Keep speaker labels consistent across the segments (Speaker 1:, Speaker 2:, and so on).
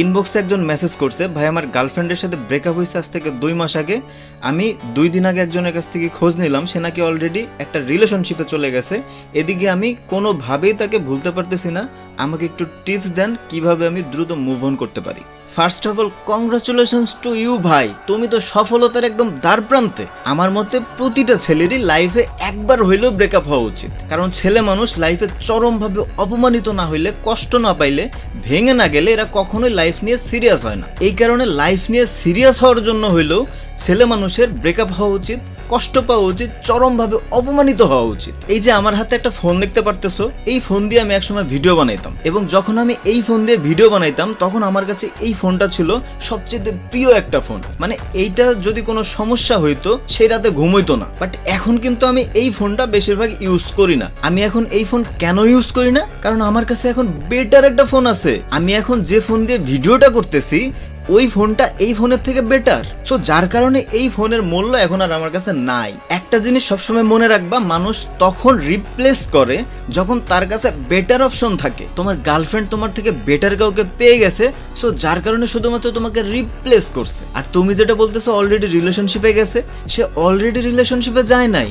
Speaker 1: ইনবক্সে একজন মেসেজ করছে, ভাই আমার গার্লফ্রেন্ডের সাথে ব্রেকআপ হয়েছে আজ থেকে 2 মাস আগে। আমি 2 দিন আগে একজনের কাছ থেকে খোঁজ নিলাম, সে নাকি অলরেডি একটা রিলেশনশিপে চলে গেছে। এদিকে আমি কোনোভাবেই তাকে ভুলতে পারতেছি না। আমাকে একটু টিপস দেন কিভাবে আমি দ্রুত মুভ অন করতে পারি। First of all congratulations to you ভাই, তুমি তো সফলতার একদম দ্বার প্রান্তে। আমার মতে প্রতিটা ছেলেরই লাইফে একবার হইলেও ব্রেকআপ হওয়া উচিত, কারণ ছেলে মানুষ লাইফে চরমভাবে অপমানিত না হইলে, কষ্ট না পাইলে, ভেঙে না গেলে এরা কখনোই লাইফ নিয়ে সিরিয়াস হয় না। এই কারণে লাইফ নিয়ে সিরিয়াস হওয়ার জন্য হইলেও ছেলে মানুষের ব্রেকআপ হওয়া উচিত, কষ্ট পাওয়া উচিত, চরমভাবে অপমানিত হওয়া উচিত। এই যে আমার হাতে একটা ফোন দেখতে পারতেছো, এই ফোন দিয়ে আমি একসময় ভিডিও বানাইতাম, এবং যখন আমি এই ফোন দিয়ে ভিডিও বানাইতাম তখন আমার কাছে এই ফোনটা ছিল সবচেয়ে প্রিয় একটা ফোন। মানে এইটা যদি কোনো সমস্যা হইতো সেই রাতে ঘুম হইতো না। বাট এখন কিন্তু আমি এই ফোনটা বেশিরভাগ ইউজ করি না। আমি এখন এই ফোন কেন ইউজ করি না? কারণ আমার কাছে এখন বেটার একটা ফোন আছে। আমি এখন যে ফোন দিয়ে ভিডিওটা করতেছি ওই ফোনটা এই ফোনের থেকে বেটার। সো যার কারণে এই ফোনের মূল্য এখন আর আমার কাছে নাই। একটা জিনিস সবসময় মনে রাখবা, মানুষ তখন রিপ্লেস করে যখন তার কাছে বেটার অপশন থাকে। তোমার গার্লফ্রেন্ড তোমার থেকে বেটার কাউকে পেয়ে গেছে, সো যার কারণে শুধুমাত্র তোমাকে রিপ্লেস করছে। আর তুমি যেটা বলতেছো অলরেডি রিলেশনশিপে গেছে, সে অলরেডি রিলেশনশিপে যায় নাই।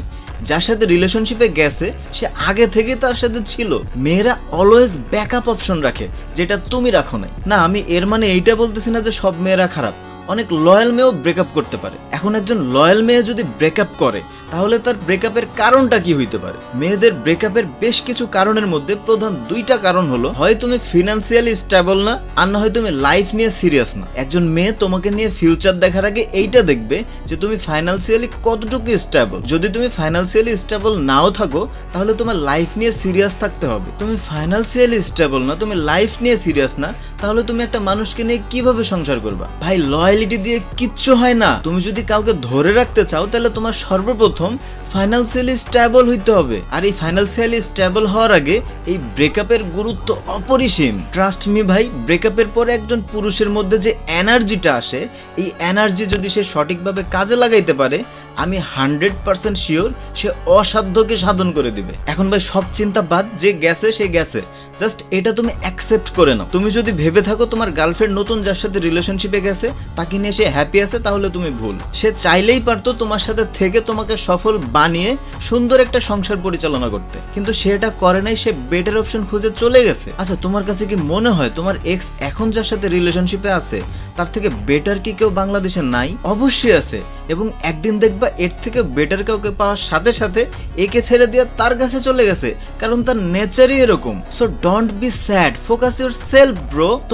Speaker 1: যার সাথে রিলেশনশিপে গেছে সে আগে থেকে তার সাথে ছিল। মেয়েরা অলওয়েজ ব্যাকআপ অপশন রাখে, যেটা তুমি রাখো নাই। না, আমি এর মানে এইটা বলতেছি না যে সব মেয়েরা খারাপ। অনেক লয়াল মেয়েও ব্রেকআপ করতে পারে। এখন একজন লয়াল মেয়ে যদি ব্রেকআপ করে তাহলে তার ব্রেকআপের কারণটা কি হইতে পারে? মেয়েদের ব্রেকআপের বেশ কিছু কারণের মধ্যে প্রধান 2টা কারণ হলো, হয় তুমি ফিনান্সিয়ালি স্টেবল না, আর না হয় তুমি লাইফ নিয়ে সিরিয়াস না। একজন মেয়ে তোমাকে নিয়ে ফিউচার দেখার আগে এইটা দেখবে যে তুমি ফাইন্যান্সিয়ালি কতটুকু স্টেবল। যদি তুমি ফাইন্যান্সিয়ালি স্টেবল নাও থাকো তাহলে তোমার লাইফ নিয়ে সিরিয়াস থাকতে হবে। তুমি ফাইন্যান্সিয়ালি স্টেবল না, তুমি লাইফ নিয়ে সিরিয়াস না, তাহলে তুমি একটা মানুষকে নিয়ে কিভাবে সংসার করবা? ভাই, লয়ালিটি দিয়ে কিচ্ছু হয় না। তুমি যদি কাউকে ধরে রাখতে চাও তাহলে তোমার সর্বপ্রথম ফাইন্যান্সিয়ালি স্টেবল হইতে হবে। আর এই ফাইন্যান্সিয়ালি স্টেবল হওয়ার আগে এই ব্রেকআপের গুরুত্ব অপরিসীম। ট্রাস্ট মি ভাই, ব্রেকআপের পরে একজন পুরুষের মধ্যে যে এনার্জিটা আসে, এই এনার্জি যদি সে সঠিকভাবে কাজে লাগাইতে পারে, আমি 100% শিওর সে অসাধ্যকে সাধন করে দিবে। এখন ভাই সব চিন্তা বাদ, যে গেছে সে গেছে, জাস্ট এটা তুমি অ্যাকসেপ্ট করে নাও। তুমি যদি ভেবে থাকো তোমার গার্লফ্রেন্ড নতুন যার সাথে রিলেশনশিপে গেছে তাকে নিয়ে সে হ্যাপি আছে, তাহলে তুমি ভুল। সে চাইলেই পারতো তোমার সাথে থেকে তোমাকে সফল বানিয়ে সুন্দর একটা সংসার পরিচালনা করতে, কিন্তু সে এটা করে নাই। সে বেটার অপশন খুঁজে চলে গেছে। আচ্ছা, তোমার কাছে কি মনে হয় তোমার এক্স এখন যার সাথে রিলেশনশিপে আছে তার থেকে বেটার কি কেউ বাংলাদেশে নাই? অবশ্যই আছে, এবং একদিন দেখবা এর থেকে বেটার কাউকে পাওয়ার সাথে সাথে একে ছেড়ে দিয়ে তার কাছে চলে গেছে, কারণ তার নেচারই এরকম। So don't be sad, focus your self bro.